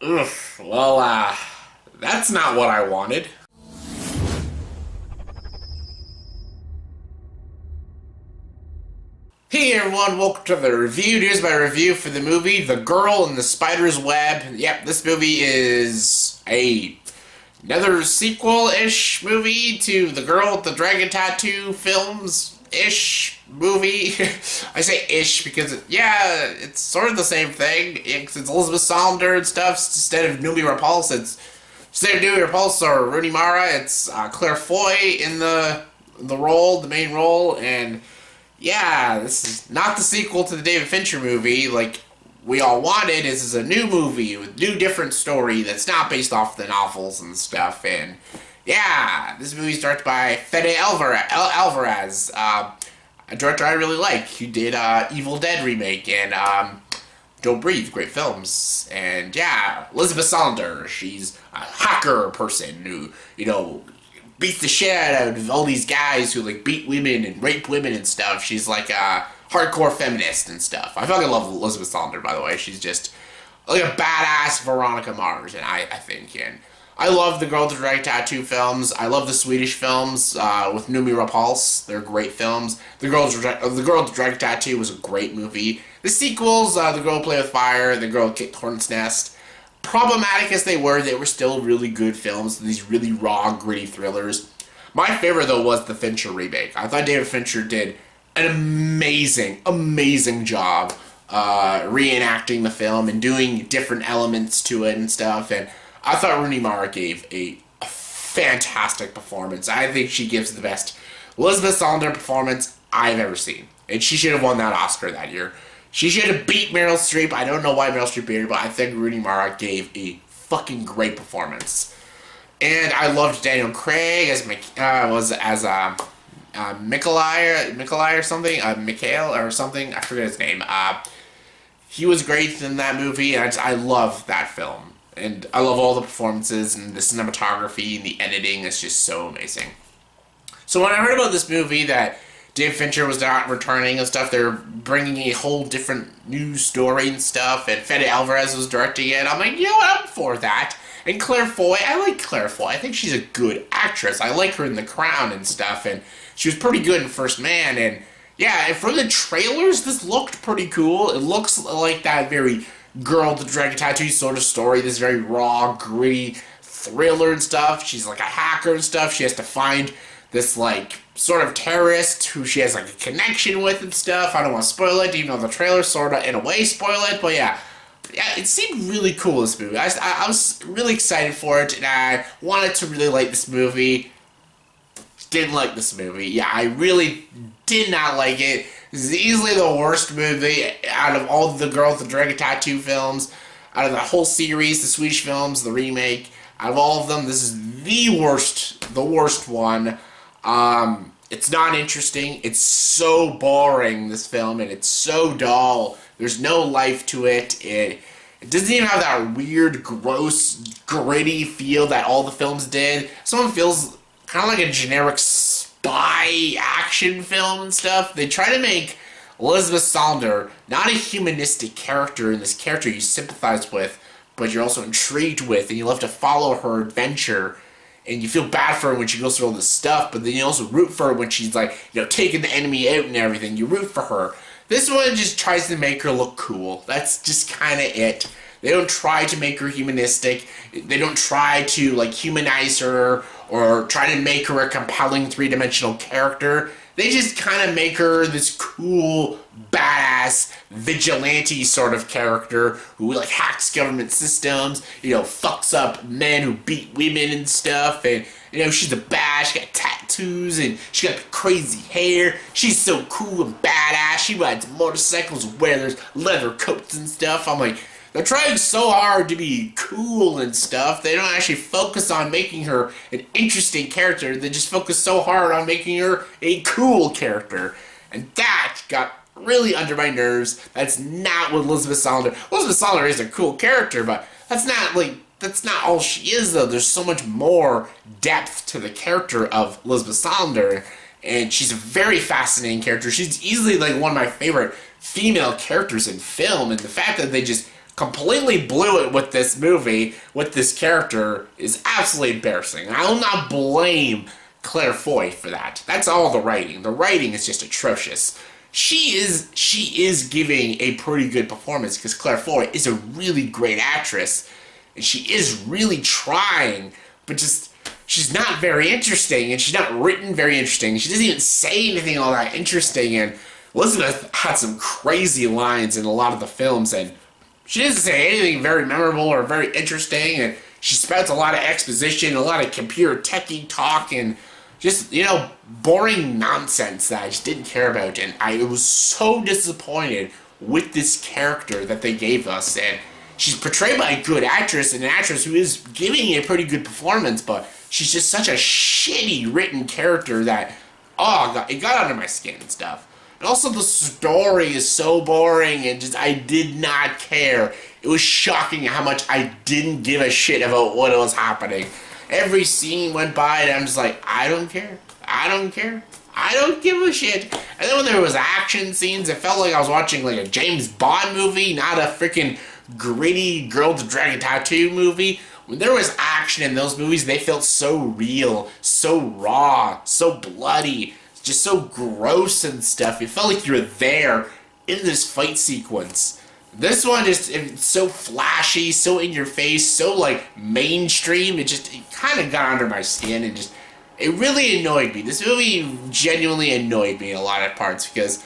Ugh, well, that's not what I wanted. Hey everyone, welcome to the review. Here's my review for the movie The Girl in the Spider's Web. Yep, this movie is another sequel-ish movie to The Girl with the Dragon Tattoo films-ish movie. I say ish because, it's sort of the same thing. It's Elizabeth Salander and stuff instead of Noomi Rapace. Instead of Noomi Rapace or Rooney Mara, it's Claire Foy in the main role, and yeah, this is not the sequel to the David Fincher movie like we all wanted. This is a new movie with new different story that's not based off the novels and stuff. And yeah, this movie is directed by Fede Alvarez, a director I really like. He did Evil Dead remake and Don't Breathe, great films. And yeah, Elizabeth Salander, she's a hacker person who, beats the shit out of all these guys who beat women and rape women and stuff. She's like a hardcore feminist and stuff. I fucking love Elizabeth Salander, by the way. She's just like a badass Veronica Mars, and I think. And I love the Girl with the Dragon Tattoo films. I love the Swedish films with Noomi Rapace. They're great films. The Girl with the Dragon Tattoo was a great movie. The sequels, The Girl Who Played with Fire, The Girl Who Kicked Hornet's Nest, problematic as they were still really good films. These really raw, gritty thrillers. My favorite, though, was the Fincher remake. I thought David Fincher did an amazing job reenacting the film and doing different elements to it and stuff. And I thought Rooney Mara gave a fantastic performance. I think she gives the best Elizabeth Salander performance I've ever seen. And she should have won that Oscar that year. She should have beat Meryl Streep. I don't know why Meryl Streep beat her, but I think Rooney Mara gave a fucking great performance. And I loved Daniel Craig as Nikolai or something, Mikhail or something. I forget his name. He was great in that movie, and I love that film. And I love all the performances and the cinematography and the editing. It's just so amazing. So when I heard about this movie that David Fincher was not returning and stuff, they're bringing a whole different new story and stuff, and Fede Alvarez was directing it, I'm like, you know what, I'm for that. And Claire Foy, I like Claire Foy. I think she's a good actress. I like her in The Crown and stuff, and she was pretty good in First Man, and yeah, and from the trailers, this looked pretty cool. It looks like that very Girl with the Dragon Tattoo sort of story, this very raw, gritty thriller and stuff. She's like a hacker and stuff. She has to find this sort of terrorist who she has a connection with and stuff. I don't want to spoil it, even though the trailer sort of in a way spoil it, but yeah, it seemed really cool, this movie. I was really excited for it, and I wanted to really like this movie. Didn't like this movie. Yeah, I really did not like it. This is easily the worst movie out of all the Girl with the Dragon Tattoo films, out of the whole series, the Swedish films, the remake. Out of all of them, this is the worst one. It's not interesting. It's so boring, this film, and it's so dull. There's no life to it. It doesn't even have that weird, gross, gritty feel that all the films did. Some of it feels kind of like a generic spy action film and stuff. They try to make Elizabeth Salander not a humanistic character, and this character you sympathize with, but you're also intrigued with, and you love to follow her adventure. And you feel bad for her when she goes through all this stuff, but then you also root for her when she's taking the enemy out and everything. You root for her. This one just tries to make her look cool. That's just kind of it. They don't try to make her humanistic. They don't try to humanize her or try to make her a compelling three-dimensional character. They just kind of make her this cool, badass, vigilante sort of character who hacks government systems, fucks up men who beat women and stuff, and she's a badass. She got tattoos and she got crazy hair. She's so cool and badass. She rides motorcycles and wears leather coats and stuff. I'm like, they're trying so hard to be cool and stuff. They don't actually focus on making her an interesting character. They just focus so hard on making her a cool character. And that got really under my nerves. That's not what Elizabeth Salander... Elizabeth Salander is a cool character, but that's not all she is, though. There's so much more depth to the character of Elizabeth Salander. And she's a very fascinating character. She's easily one of my favorite female characters in film. And the fact that they just completely blew it with this movie, with this character, is absolutely embarrassing. I will not blame Claire Foy for that. That's all the writing. The writing is just atrocious. She is giving a pretty good performance because Claire Foy is a really great actress, and she is really trying, but just she's not very interesting, and she's not written very interesting. She doesn't even say anything all that interesting, and Elizabeth had some crazy lines in a lot of the films, and she doesn't say anything very memorable or very interesting, and she spouts a lot of exposition, a lot of computer techie talk, and just, boring nonsense that I just didn't care about, and I was so disappointed with this character that they gave us, and she's portrayed by a good actress, and an actress who is giving a pretty good performance, but she's just such a shitty written character that, it got under my skin and stuff. And also the story is so boring, and I did not care. It was shocking how much I didn't give a shit about what was happening. Every scene went by, and I'm just like, I don't care. I don't care. I don't give a shit. And then when there was action scenes, it felt like I was watching like a James Bond movie, not a freaking gritty girl with a dragon tattoo movie. When there was action in those movies, they felt so real, so raw, so bloody, just so gross and stuff. It felt like you were there in this fight sequence. This one it's so flashy, so in your face, so like mainstream. It kind of got under my skin, and it really annoyed me. This movie genuinely annoyed me in a lot of parts because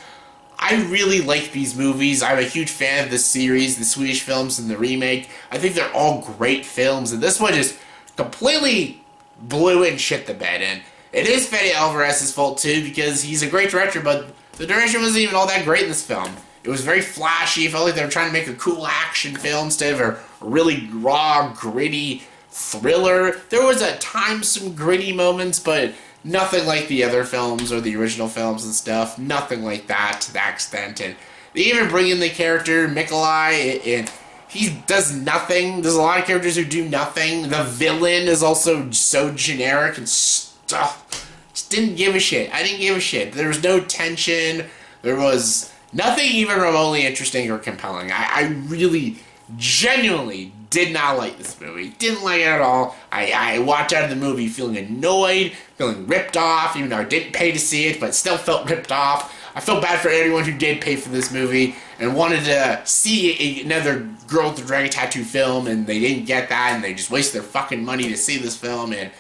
I really like these movies. I'm a huge fan of this series, the Swedish films and the remake. I think they're all great films, and this one just completely blew it and shit the bed. And it is Fede Alvarez's fault too, because he's a great director, but the direction wasn't even all that great in this film. It was very flashy. It felt like they were trying to make a cool action film instead of a really raw, gritty thriller. There was at times some gritty moments, but nothing like the other films or the original films and stuff. Nothing like that to that extent. And they even bring in the character Nikolai, and he does nothing. There's a lot of characters who do nothing. The villain is also so generic and stuff. Just didn't give a shit. I didn't give a shit. There was no tension. There was nothing even remotely interesting or compelling. I really, genuinely did not like this movie. Didn't like it at all. I walked out of the movie feeling annoyed, feeling ripped off, even though I didn't pay to see it, but still felt ripped off. I felt bad for everyone who did pay for this movie and wanted to see another Girl with the Dragon Tattoo film, and they didn't get that, and they just wasted their fucking money to see this film, and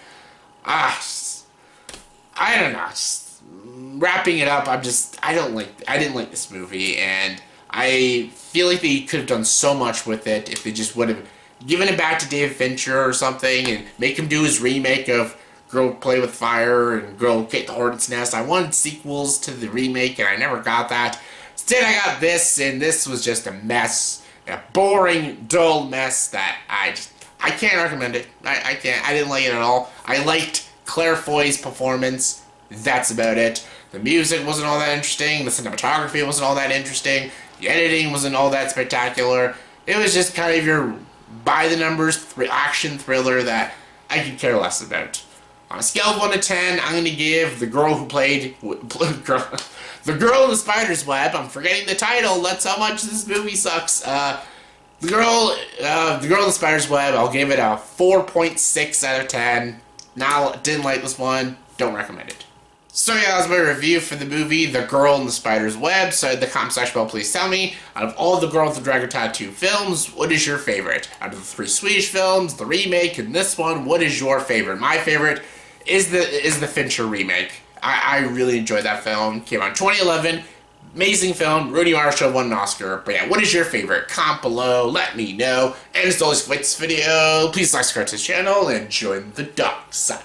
I don't know. Just wrapping it up, I didn't like this movie, and I feel like they could have done so much with it if they just would have given it back to David Fincher or something and make him do his remake of Girl Play with Fire and Girl Get the Hornet's Nest. I wanted sequels to the remake, and I never got that. Instead, I got this, and this was just a mess. A boring, dull mess that I can't recommend it. I can't. I didn't like it at all. I liked Claire Foy's performance. That's about it. The music wasn't all that interesting. The cinematography wasn't all that interesting. The editing wasn't all that spectacular. It was just kind of your by-the-numbers action thriller that I could care less about. On a scale of 1 to 10, I'm going to give The Girl Who Played... The Girl in the Spider's Web. I'm forgetting the title. That's how much this movie sucks. The Girl in the Spider's Web, I'll give it a 4.6 out of 10. Now, didn't like this one. Don't recommend it. So yeah, that was my review for the movie The Girl in the Spider's Web. So in the comment section below, please tell me, out of all the Girl with the Dragon Tattoo films, what is your favorite? Out of the 3 Swedish films, the remake, and this one, what is your favorite? My favorite is the Fincher remake. I really enjoyed that film. Came out in 2011. Amazing film. Rooney Mara Show won an Oscar. But yeah, what is your favorite? Comment below. Let me know. And as always, if you like this video, please like, subscribe to this channel, and join the dark side.